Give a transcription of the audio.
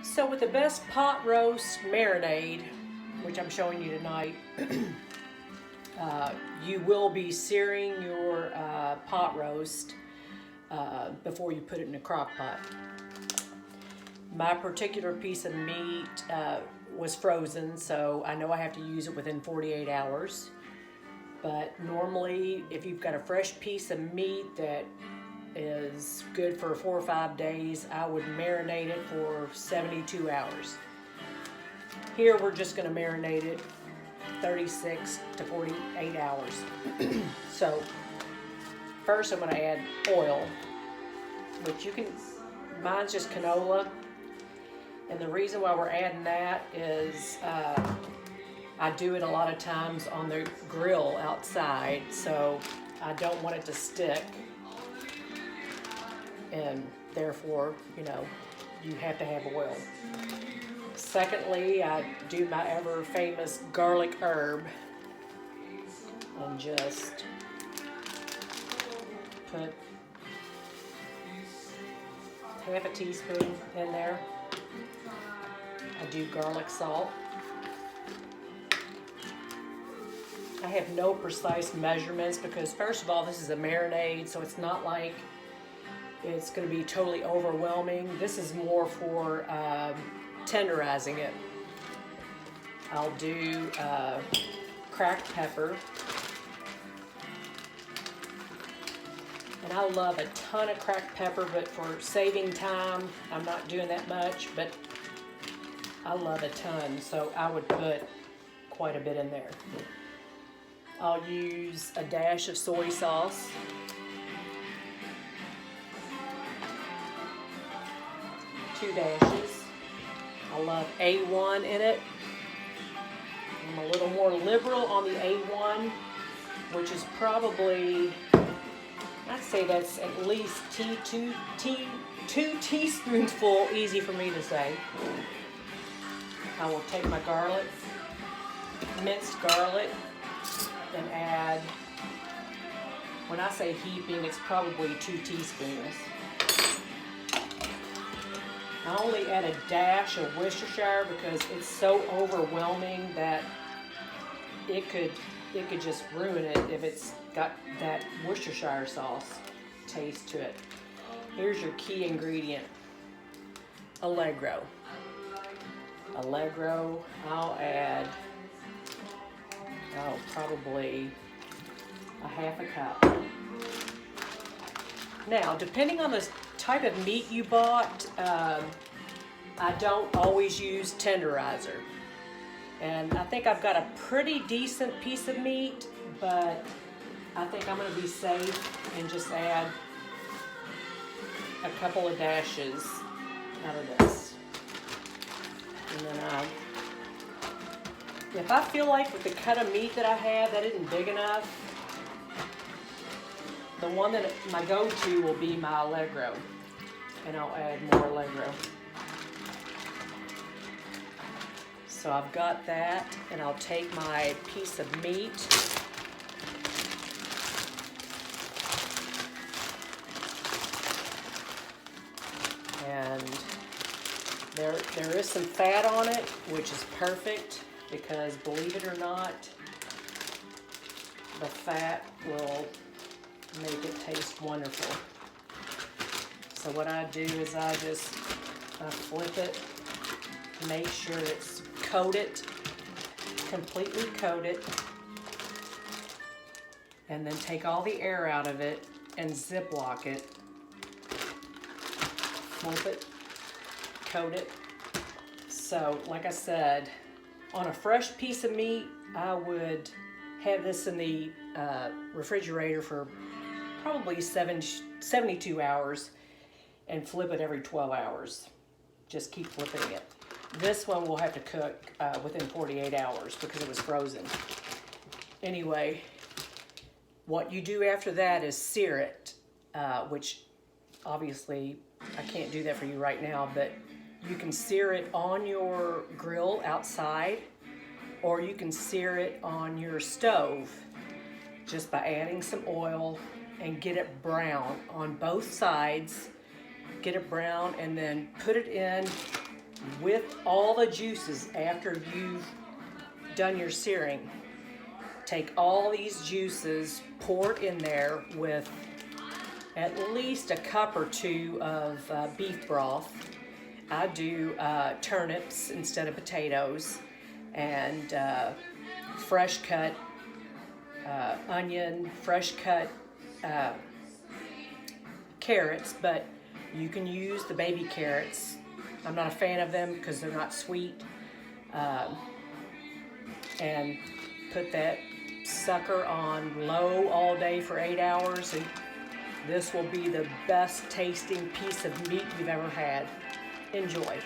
So with the best pot roast marinade, which I'm showing you tonight, you will be searing your pot roast before you put it in a crock pot. My particular piece of meat was frozen, so I know I have to use it within 48 hours. But normally, if you've got a fresh piece of meat that is good for 4 or 5 days, I would marinate it for 72 hours. Here we're just going to marinate it 36 to 48 hours. So first I'm going to add oil, which mine's just canola. And the reason why we're adding that is I do it a lot of times on the grill outside, so I don't want it to stick. And therefore, you have to have oil. Secondly, I do my ever famous garlic herb and just put half a teaspoon in there. I do garlic salt. I have no precise measurements because, first of all, this is a marinade, so it's not like it's going to be totally overwhelming. This is more for tenderizing it. I'll do cracked pepper. And I love a ton of cracked pepper, but for saving time, I'm not doing that much, but I love a ton, so I would put quite a bit in there. I'll use a dash of soy sauce. Two dashes. I love A1 in it. I'm a little more liberal on the A1, which is probably, I'd say that's at least two teaspoonsful, easy for me to say. I will take my garlic, minced garlic, and add, when I say heaping, it's probably 2 teaspoons. I only add a dash of Worcestershire because it's so overwhelming that it could just ruin it if it's got that Worcestershire sauce taste to it. Here's your key ingredient, Allegro. I'll add probably a half a cup. Now, depending on the type of meat you bought, I don't always use tenderizer. And I think I've got a pretty decent piece of meat, but I think I'm going to be safe and just add a couple of dashes out of this. And then if I feel like with the cut of meat that I have that isn't big enough, the one that my go-to will be my Allegro, and I'll add more Allegro. So I've got that, and I'll take my piece of meat and there is some fat on it, which is perfect because, believe it or not, the fat will make it taste wonderful. So what I do is I flip it, make sure it's coated, completely coated, and then take all the air out of it and Ziploc it, flip it, coat it. So like I said, on a fresh piece of meat, I would have this in the refrigerator for probably 72 hours and flip it every 12 hours. Just keep flipping it. This one will have to cook within 48 hours because it was frozen. Anyway, what you do after that is sear it, which obviously I can't do that for you right now, but you can sear it on your grill outside, or you can sear it on your stove just by adding some oil and get it brown on both sides. Get it brown and then put it in with all the juices after you've done your searing. Take all these juices, pour it in there with at least a cup or two of beef broth. I do turnips instead of potatoes, and fresh cut onion, fresh cut carrots, but you can use the baby carrots. I'm not a fan of them because they're not sweet. And put that sucker on low all day for 8 hours, and this will be the best tasting piece of meat you've ever had. Enjoy.